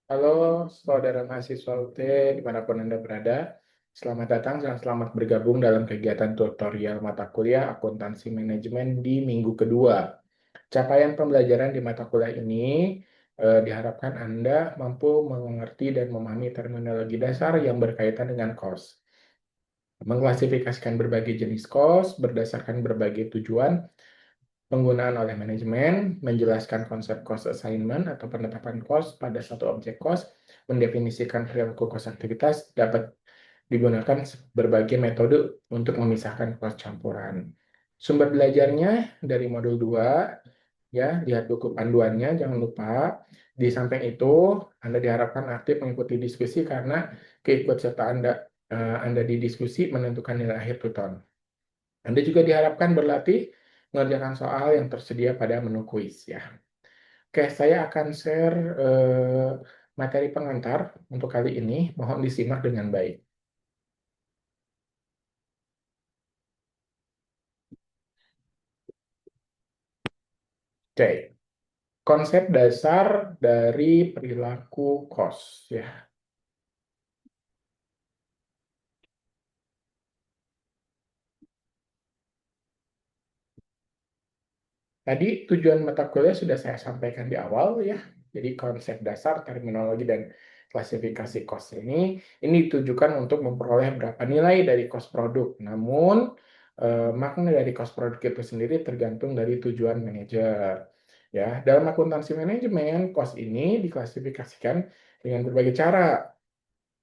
Halo, saudara mahasiswa UT, dimanapun Anda berada. Selamat datang dan selamat bergabung dalam kegiatan tutorial mata kuliah Akuntansi Manajemen di minggu kedua. Capaian pembelajaran di mata kuliah ini diharapkan Anda mampu mengerti dan memahami terminologi dasar yang berkaitan dengan cost, mengklasifikasikan berbagai jenis cost berdasarkan berbagai tujuan penggunaan oleh manajemen, menjelaskan konsep cost assignment atau penetapan cost pada satu objek cost, mendefinisikan perilaku cost aktivitas, dapat digunakan berbagai metode untuk memisahkan cost campuran. Sumber belajarnya dari modul 2, ya, lihat buku panduannya, jangan lupa. Di samping itu, Anda diharapkan aktif mengikuti diskusi karena keikutsertaan Anda di diskusi menentukan nilai akhir tuton. Anda juga diharapkan berlatih mengerjakan soal yang tersedia pada menu kuis ya. Oke, saya akan share materi pengantar untuk kali ini. Mohon disimak dengan baik. Oke, konsep dasar dari perilaku cost ya. Tadi tujuan mata kuliah sudah saya sampaikan di awal ya. Jadi konsep dasar, terminologi, dan klasifikasi cost ini ditujukan untuk memperoleh berapa nilai dari cost produk. Namun makna dari cost produk itu sendiri tergantung dari tujuan manajer. Ya, dalam akuntansi manajemen, cost ini diklasifikasikan dengan berbagai cara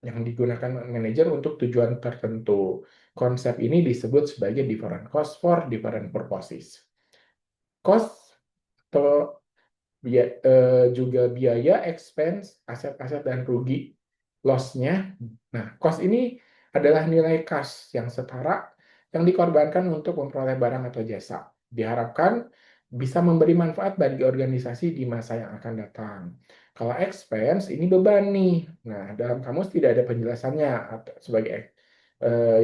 yang digunakan manajer untuk tujuan tertentu. Konsep ini disebut sebagai different cost for different purposes. Cost atau juga biaya, expense, aset-aset, dan rugi, loss-nya. Nah, cost ini adalah nilai kas yang setara yang dikorbankan untuk memperoleh barang atau jasa. Diharapkan bisa memberi manfaat bagi organisasi di masa yang akan datang. Kalau expense, ini beban nih. Nah, dalam kamus tidak ada penjelasannya sebagai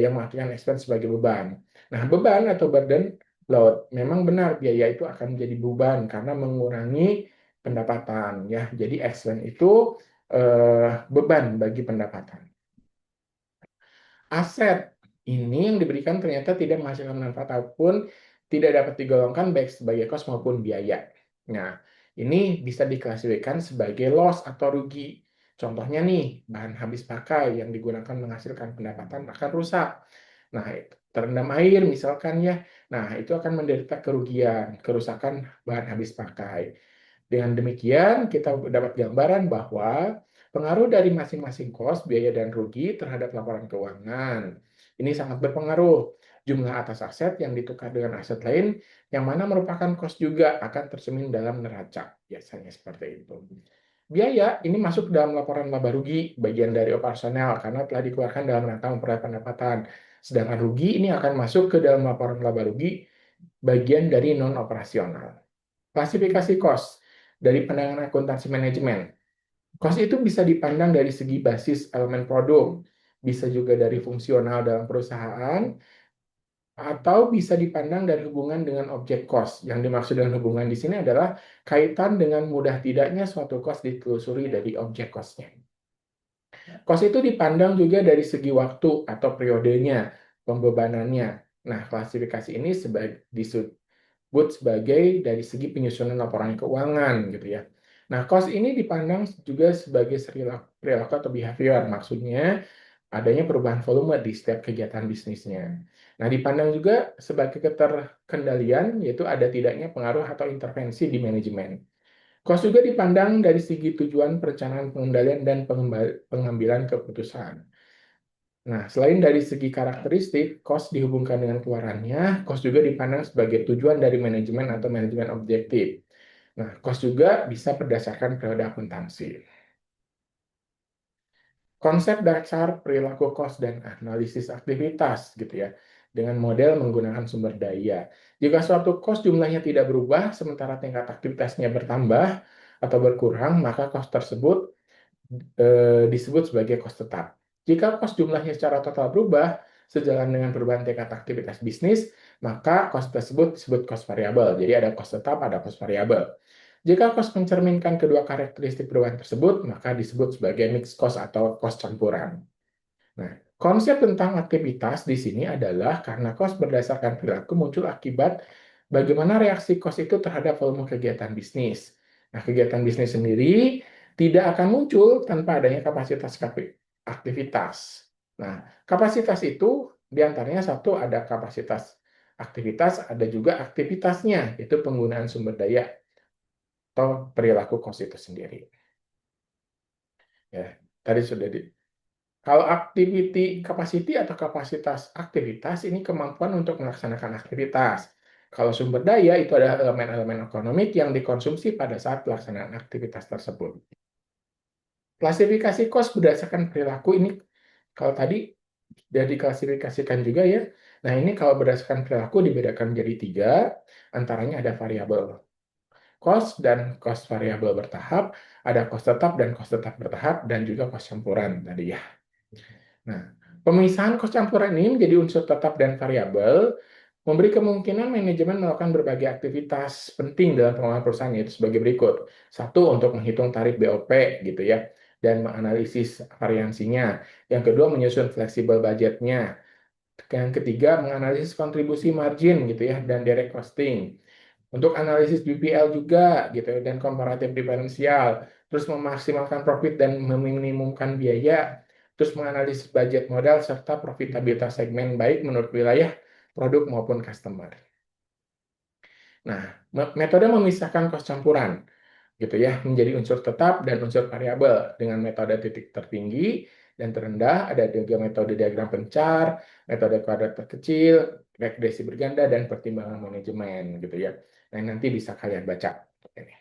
yang mengartikan expense sebagai beban. Nah, beban atau burden load, memang benar biaya itu akan menjadi beban karena mengurangi pendapatan ya. Jadi expense itu beban bagi pendapatan. Aset ini yang diberikan ternyata tidak menghasilkan manfaat apapun, tidak dapat digolongkan baik sebagai cost maupun biaya. Nah, ini bisa diklasifikasikan sebagai loss atau rugi. Contohnya nih, bahan habis pakai yang digunakan menghasilkan pendapatan akan rusak. Nah, terendam air misalkan ya. Nah, itu akan menderita kerugian, kerusakan bahan habis pakai. Dengan demikian, kita dapat gambaran bahwa pengaruh dari masing-masing kos, biaya, dan rugi terhadap laporan keuangan. Ini sangat berpengaruh. Jumlah atas aset yang ditukar dengan aset lain, yang mana merupakan kos juga akan tercermin dalam neraca. Biasanya seperti itu. Biaya ini masuk dalam laporan laba rugi, bagian dari operasional, karena telah dikeluarkan dalam rangka memperoleh pendapatan. Sedangkan rugi ini akan masuk ke dalam laporan laba rugi, bagian dari non-operasional. Klasifikasi kos dari pandangan akuntansi manajemen. Kos itu bisa dipandang dari segi basis elemen produk, bisa juga dari fungsional dalam perusahaan, atau bisa dipandang dari hubungan dengan objek kos. Yang dimaksud dengan hubungan di sini adalah kaitan dengan mudah tidaknya suatu kos ditelusuri dari objek kosnya. Kos itu dipandang juga dari segi waktu atau periodenya, pembebanannya. Nah, klasifikasi ini disebut sebagai dari segi penyusunan laporan keuangan gitu ya. Nah, cost ini dipandang juga sebagai perilaku atau behavior, maksudnya adanya perubahan volume di setiap kegiatan bisnisnya. Nah, dipandang juga sebagai keterkendalian, yaitu ada tidaknya pengaruh atau intervensi di manajemen. Cost juga dipandang dari segi tujuan perencanaan pengendalian dan pengambilan keputusan. Nah, selain dari segi karakteristik, cost dihubungkan dengan keluarannya, cost juga dipandang sebagai tujuan dari manajemen atau manajemen objektif. Nah, cost juga bisa berdasarkan periode akuntansi. Konsep dasar perilaku cost dan analisis aktivitas gitu ya, dengan model menggunakan sumber daya. Jika suatu cost jumlahnya tidak berubah, sementara tingkat aktivitasnya bertambah atau berkurang, maka cost tersebut disebut sebagai cost tetap. Jika cost jumlahnya secara total berubah sejalan dengan perubahan tingkat aktivitas bisnis, maka cost tersebut disebut cost variabel. Jadi ada cost tetap, ada cost variabel. Jika cost mencerminkan kedua karakteristik perubahan tersebut, maka disebut sebagai mixed cost atau cost campuran. Nah, konsep tentang aktivitas di sini adalah karena cost berdasarkan perilaku muncul akibat bagaimana reaksi cost itu terhadap volume kegiatan bisnis. Nah, kegiatan bisnis sendiri tidak akan muncul tanpa adanya kapasitas aktivitas. Nah, kapasitas itu diantaranya satu ada kapasitas aktivitas, ada juga aktivitasnya, yaitu penggunaan sumber daya atau perilaku cost itu sendiri. Ya, tadi sudah kalau activity capacity atau kapasitas aktivitas ini kemampuan untuk melaksanakan aktivitas. Kalau sumber daya itu adalah elemen-elemen ekonomik yang dikonsumsi pada saat pelaksanaan aktivitas tersebut. Klasifikasi cost berdasarkan perilaku ini kalau tadi sudah diklasifikasikan juga ya. Nah, ini kalau berdasarkan perilaku dibedakan menjadi tiga, antaranya ada variabel cost dan cost variabel bertahap, ada cost tetap dan cost tetap bertahap, dan juga cost campuran tadi ya. Nah, pemisahan cost campuran ini menjadi unsur tetap dan variabel, memberi kemungkinan manajemen melakukan berbagai aktivitas penting dalam pengelolaan perusahaan, yaitu sebagai berikut. Satu, untuk menghitung tarif BOP gitu ya, dan menganalisis variansinya. Yang kedua, menyusun fleksibel budgetnya. Yang ketiga, menganalisis kontribusi margin gitu ya, dan direct costing. Untuk analisis BPL juga gitu ya, dan komparatif diferensial, terus memaksimalkan profit dan meminimumkan biaya, terus menganalisis budget modal serta profitabilitas segmen baik menurut wilayah, produk maupun customer. Nah, metode memisahkan kos campuran gitu ya menjadi unsur tetap dan unsur variabel dengan metode titik tertinggi dan terendah, ada juga metode diagram pencar, metode kuadrat terkecil, regresi berganda, dan pertimbangan manajemen gitu ya. Nah, nanti bisa kalian baca ini.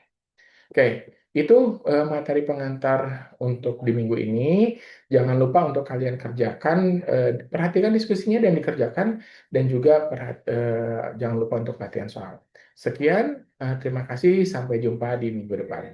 Oke, itu materi pengantar untuk di minggu ini. Jangan lupa untuk kalian kerjakan, perhatikan diskusinya dan dikerjakan, dan juga jangan lupa untuk latihan soal. Sekian, terima kasih, sampai jumpa di minggu depan.